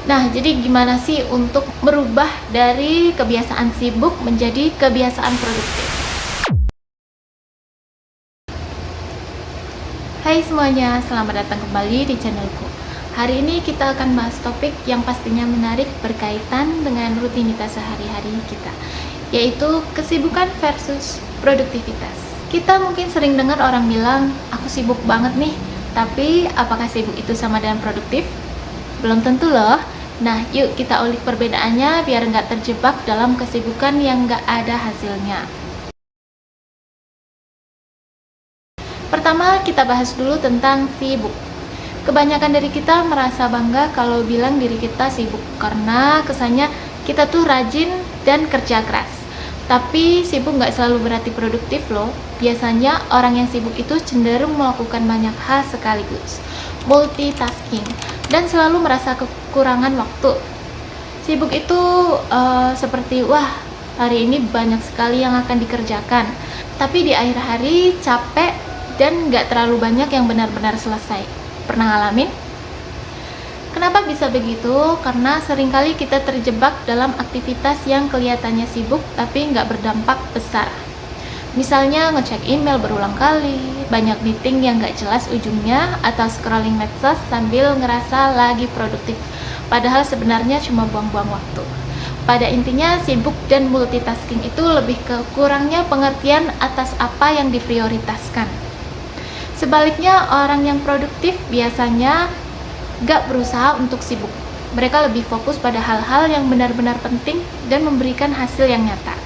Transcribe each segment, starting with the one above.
Nah, jadi gimana sih untuk merubah dari kebiasaan sibuk menjadi kebiasaan produktif? Hai semuanya, selamat datang kembali di channelku. Hari ini kita akan bahas topik yang pastinya menarik berkaitan dengan rutinitas sehari-hari kita, yaitu kesibukan versus produktivitas. Kita mungkin sering dengar orang bilang, aku sibuk banget nih, tapi apakah sibuk itu sama dengan produktif? Belum tentu loh. Nah, yuk kita ulik perbedaannya biar nggak terjebak dalam kesibukan yang nggak ada hasilnya. Pertama, kita bahas dulu tentang sibuk. Kebanyakan dari kita merasa bangga kalau bilang diri kita sibuk karena kesannya kita tuh rajin dan kerja keras. Tapi sibuk nggak selalu berarti produktif loh. Biasanya orang yang sibuk itu cenderung melakukan banyak hal sekaligus, multitasking, dan selalu merasa kekurangan waktu. Sibuk itu seperti, wah, hari ini banyak sekali yang akan dikerjakan, tapi di akhir hari capek dan nggak terlalu banyak yang benar-benar selesai. Pernah ngalamin? Kenapa bisa begitu? Karena seringkali kita terjebak dalam aktivitas yang kelihatannya sibuk tapi nggak berdampak besar. Misalnya ngecek email berulang kali, banyak meeting yang nggak jelas ujungnya, atau scrolling medsos sambil ngerasa lagi produktif, padahal sebenarnya cuma buang-buang waktu. Pada intinya, sibuk dan multitasking itu lebih ke kurangnya pengertian atas apa yang diprioritaskan. Sebaliknya, orang yang produktif biasanya gak berusaha untuk sibuk. Mereka lebih fokus pada hal-hal yang benar-benar penting dan memberikan hasil yang nyata.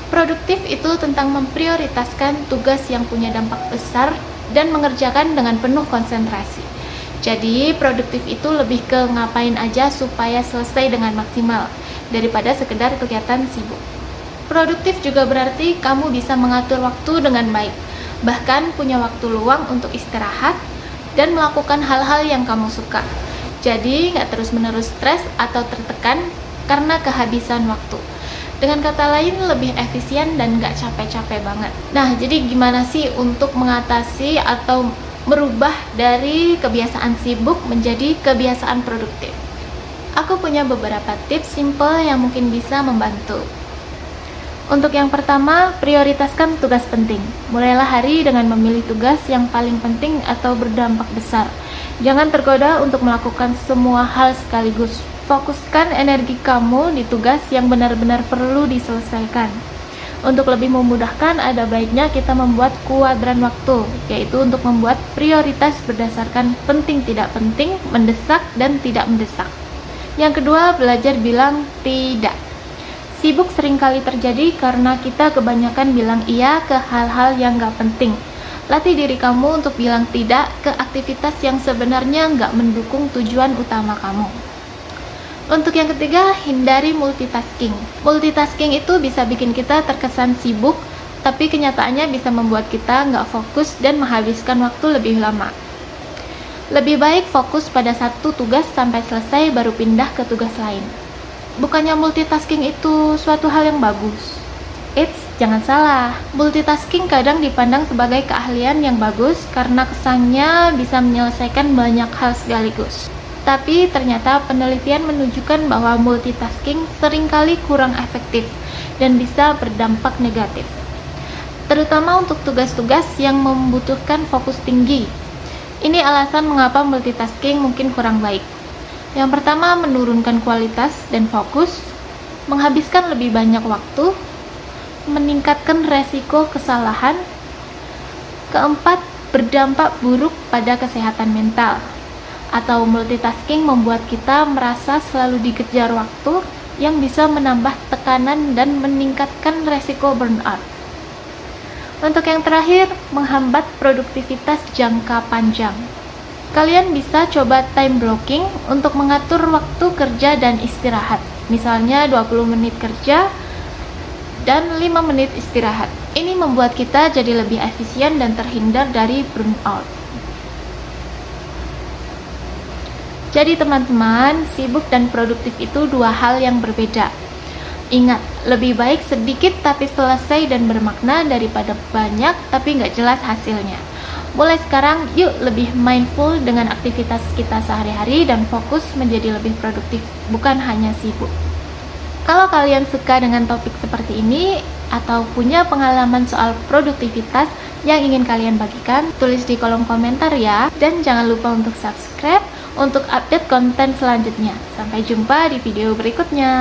Produktif itu tentang memprioritaskan tugas yang punya dampak besar dan mengerjakan dengan penuh konsentrasi. Jadi, produktif itu lebih ke ngapain aja supaya selesai dengan maksimal, daripada sekedar kelihatan sibuk. Produktif juga berarti kamu bisa mengatur waktu dengan baik, bahkan punya waktu luang untuk istirahat dan melakukan hal-hal yang kamu suka. Jadi nggak terus-menerus stres atau tertekan karena kehabisan waktu. Dengan kata lain, lebih efisien dan nggak capek-capek banget. Nah, jadi gimana sih untuk mengatasi atau merubah dari kebiasaan sibuk menjadi kebiasaan produktif? Aku punya beberapa tips simple yang mungkin bisa membantu. Untuk yang pertama, prioritaskan tugas penting. Mulailah hari dengan memilih tugas yang paling penting atau berdampak besar. Jangan tergoda untuk melakukan semua hal sekaligus. Fokuskan energi kamu di tugas yang benar-benar perlu diselesaikan. Untuk lebih memudahkan, ada baiknya kita membuat kuadran waktu, yaitu untuk membuat prioritas berdasarkan penting tidak penting, mendesak dan tidak mendesak. Yang kedua, belajar bilang tidak. Sibuk seringkali terjadi karena kita kebanyakan bilang iya ke hal-hal yang gak penting. Latih diri kamu untuk bilang tidak ke aktivitas yang sebenarnya gak mendukung tujuan utama kamu. Untuk yang ketiga, hindari multitasking. Multitasking itu bisa bikin kita terkesan sibuk, tapi kenyataannya bisa membuat kita gak fokus dan menghabiskan waktu lebih lama. Lebih baik fokus pada satu tugas sampai selesai baru pindah ke tugas lain. Bukannya multitasking itu suatu hal yang bagus. Eits, jangan salah. Multitasking kadang dipandang sebagai keahlian yang bagus karena kesannya bisa menyelesaikan banyak hal sekaligus. Tapi ternyata penelitian menunjukkan bahwa multitasking seringkali kurang efektif dan bisa berdampak negatif. Terutama untuk tugas-tugas yang membutuhkan fokus tinggi. Ini alasan mengapa multitasking mungkin kurang baik. Yang pertama, menurunkan kualitas dan fokus, menghabiskan lebih banyak waktu, meningkatkan resiko kesalahan. Keempat, berdampak buruk pada kesehatan mental. Atau multitasking membuat kita merasa selalu dikejar waktu yang bisa menambah tekanan dan meningkatkan resiko burnout. Untuk yang terakhir, menghambat produktivitas jangka panjang. Kalian bisa coba time blocking untuk mengatur waktu kerja dan istirahat. Misalnya 20 menit kerja dan 5 menit istirahat. Ini membuat kita jadi lebih efisien dan terhindar dari burnout. Jadi teman-teman, sibuk dan produktif itu dua hal yang berbeda. Ingat, lebih baik sedikit tapi selesai dan bermakna daripada banyak tapi nggak jelas hasilnya. Mulai sekarang, yuk lebih mindful dengan aktivitas kita sehari-hari dan fokus menjadi lebih produktif, bukan hanya sibuk. Kalau kalian suka dengan topik seperti ini atau punya pengalaman soal produktivitas yang ingin kalian bagikan, tulis di kolom komentar ya. Dan jangan lupa untuk subscribe untuk update konten selanjutnya. Sampai jumpa di video berikutnya.